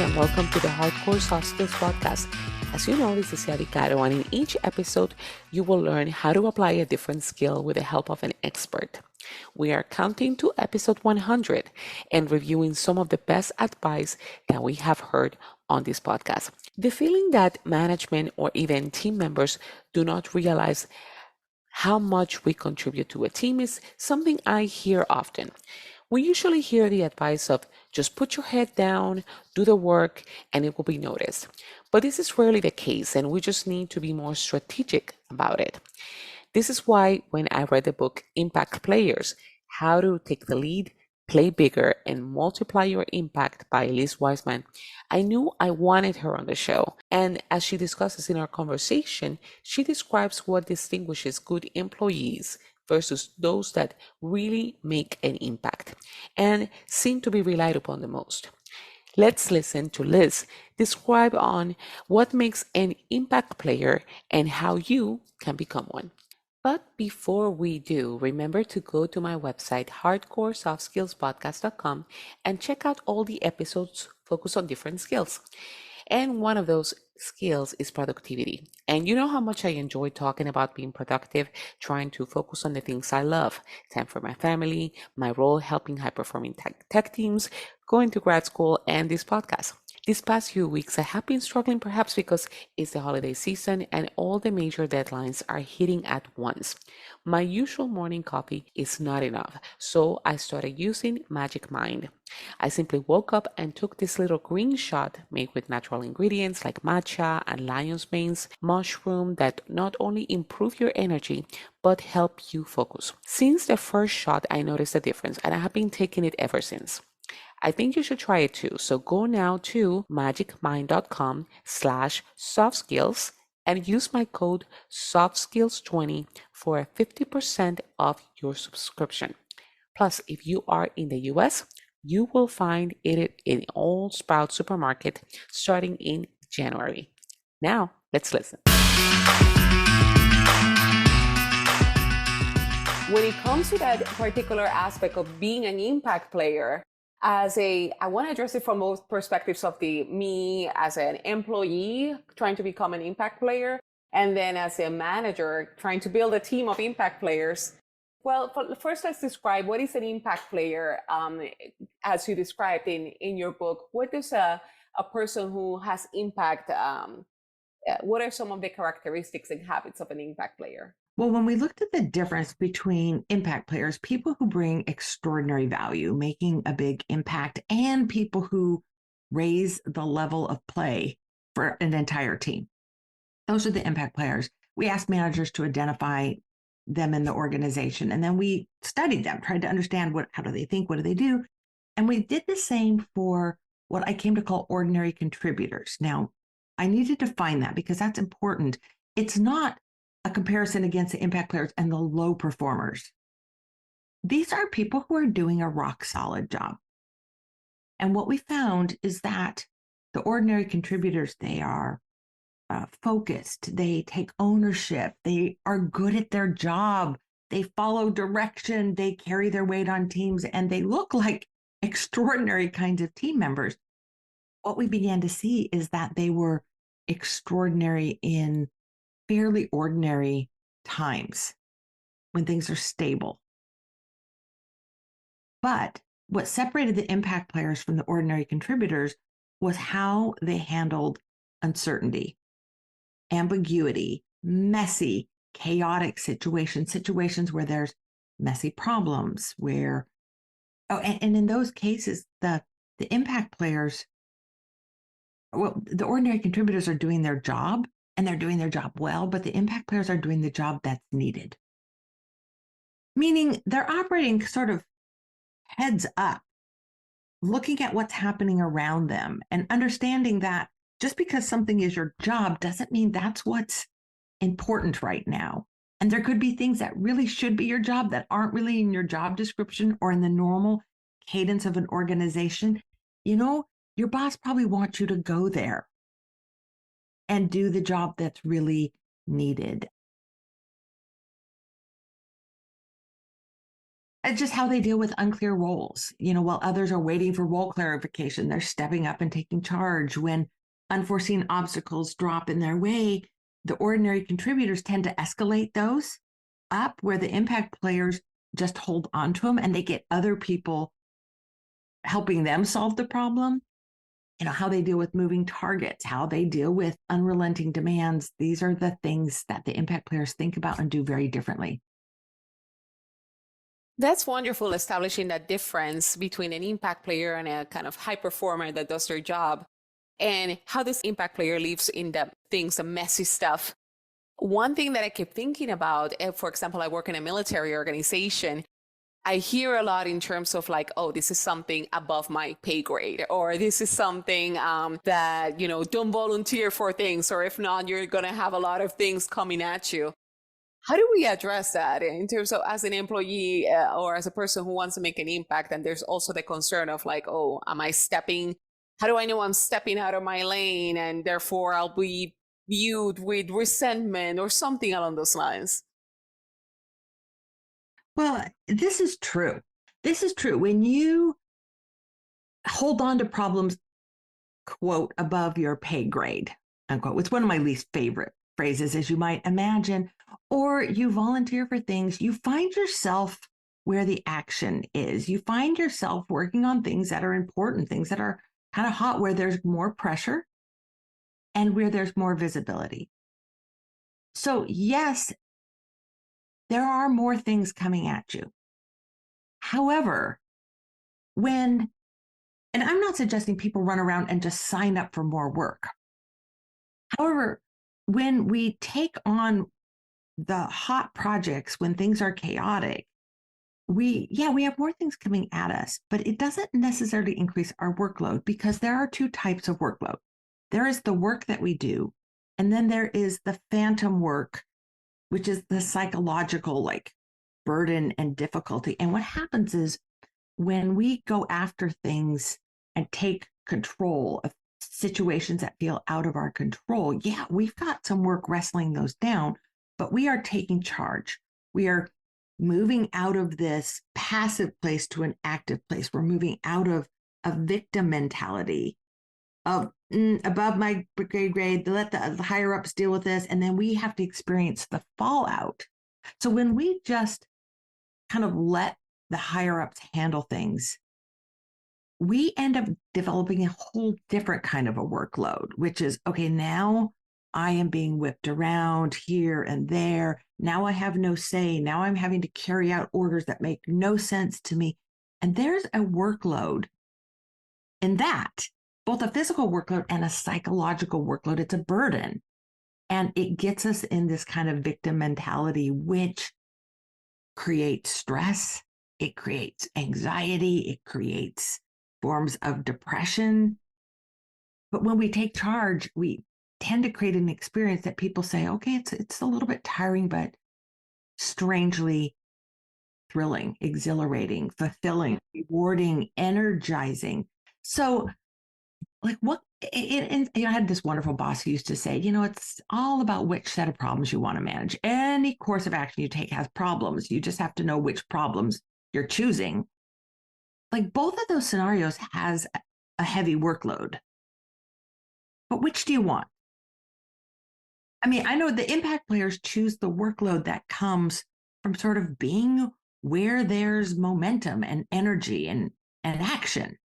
and welcome to the Hardcore Soft Skills Podcast. As you know, this is Ricardo, and in each episode, you will learn how to apply a different skill with the help of an expert. We are counting to episode 100 and reviewing some of the best advice that we have heard on this podcast. The feeling that management or even team members do not realize how much we contribute to a team is something I hear often. We usually hear the advice of just put your head down, do the work, and it will be noticed. But this is rarely the case, and we just need to be more strategic about it. This is why when I read the book Impact Players, How to Take the Lead, Play Bigger, and Multiply Your Impact by Liz Wiseman, I knew I wanted her on the show. And as she discusses in our conversation, she describes what distinguishes good employees versus those that really make an impact and seem to be relied upon the most. Let's listen to Liz describe on what makes an impact player and how you can become one. But before we do, remember to go to my website, hardcoresoftsskillspodcast.com, and check out all the episodes focused on different skills. And one of those skills is productivity. And you know how much I enjoy talking about being productive, trying to focus on the things I love, time for my family, my role helping high performing tech teams, going to grad school, and this podcast. These past few weeks, I have been struggling perhaps because it's the holiday season and all the major deadlines are hitting at once. My usual morning coffee is not enough, so I started using Magic Mind. I simply woke up and took this little green shot made with natural ingredients like matcha and lion's mane's mushroom that not only improve your energy but help you focus. Since the first shot, I noticed a difference and I have been taking it ever since. I think you should try it too. So go now to magicmind.com/softskills and use my code softskills20 for a 50% off your subscription. Plus, if you are in the US, you will find it in all Sprout supermarket starting in January. Now, let's listen. When it comes to that particular aspect of being an impact player, I want to address it from both perspectives of me as an employee trying to become an impact player, and then as a manager trying to build a team of impact players. Well, first let's describe what is an impact player. As you described in your book, what does a person who has impact, what are some of the characteristics and habits of an impact player? Well, when we looked at the difference between impact players, people who bring extraordinary value, making a big impact, and people who raise the level of play for an entire team, those are the impact players. We asked managers to identify them in the organization, and then we studied them, tried to understand how do they think, what do they do, and we did the same for what I came to call ordinary contributors. Now, I need to define that because that's important. It's not a comparison against the impact players and the low performers. These are people who are doing a rock solid job. And what we found is that the ordinary contributors, they are focused, they take ownership, they are good at their job, they follow direction, they carry their weight on teams, and they look like extraordinary kinds of team members. What we began to see is that they were extraordinary in fairly ordinary times when things are stable. But what separated the impact players from the ordinary contributors was how they handled uncertainty, ambiguity, messy, chaotic situations where there's messy problems, and in those cases, the impact players, well, the ordinary contributors are doing their job, and they're doing their job well, but the impact players are doing the job that's needed. Meaning they're operating sort of heads up, looking at what's happening around them and understanding that just because something is your job doesn't mean that's what's important right now. And there could be things that really should be your job that aren't really in your job description or in the normal cadence of an organization. Your boss probably wants you to go there and do the job that's really needed. It's just how they deal with unclear roles. While others are waiting for role clarification, they're stepping up and taking charge. When unforeseen obstacles drop in their way, the ordinary contributors tend to escalate those up, where the impact players just hold on to them and they get other people helping them solve the problem. How they deal with moving targets, how they deal with unrelenting demands. These are the things that the impact players think about and do very differently. That's wonderful, establishing that difference between an impact player and a kind of high performer that does their job, and how this impact player lives in the things, the messy stuff. One thing that I keep thinking about, for example, I work in a military organization. I hear a lot in terms of like, oh, this is something above my pay grade, or this is something that, don't volunteer for things, or if not, you're going to have a lot of things coming at you. How do we address that in terms of as an employee or as a person who wants to make an impact? And there's also the concern of like, oh, how do I know I'm stepping out of my lane and therefore I'll be viewed with resentment or something along those lines? Well, this is true. This is true. When you hold on to problems, quote, above your pay grade, unquote, it's one of my least favorite phrases, as you might imagine, or you volunteer for things, you find yourself where the action is. You find yourself working on things that are important, things that are kind of hot, where there's more pressure and where there's more visibility. So, yes, there are more things coming at you. However, and I'm not suggesting people run around and just sign up for more work. However, when we take on the hot projects, when things are chaotic, we have more things coming at us, but it doesn't necessarily increase our workload, because there are two types of workload. There is the work that we do, and then there is the phantom work, which is the psychological burden and difficulty. And what happens is, when we go after things and take control of situations that feel out of our control, we've got some work wrestling those down, but we are taking charge. We are moving out of this passive place to an active place. We're moving out of a victim mentality of above my grade, let the higher ups deal with this, and then we have to experience the fallout. So when we just kind of let the higher ups handle things, we end up developing a whole different kind of a workload, which is, okay, now I am being whipped around here and there. Now I have no say. Now I'm having to carry out orders that make no sense to me. And there's a workload in that, both a physical workload and a psychological workload. It's a burden. And it gets us in this kind of victim mentality, which creates stress. It creates anxiety. It creates forms of depression. But when we take charge, we tend to create an experience that people say, okay, it's a little bit tiring, but strangely thrilling, exhilarating, fulfilling, rewarding, energizing. So, I had this wonderful boss who used to say, it's all about which set of problems you want to manage. Any course of action you take has problems. You just have to know which problems you're choosing. Both of those scenarios has a heavy workload. But which do you want? I mean, I know the impact players choose the workload that comes from sort of being where there's momentum and energy and action.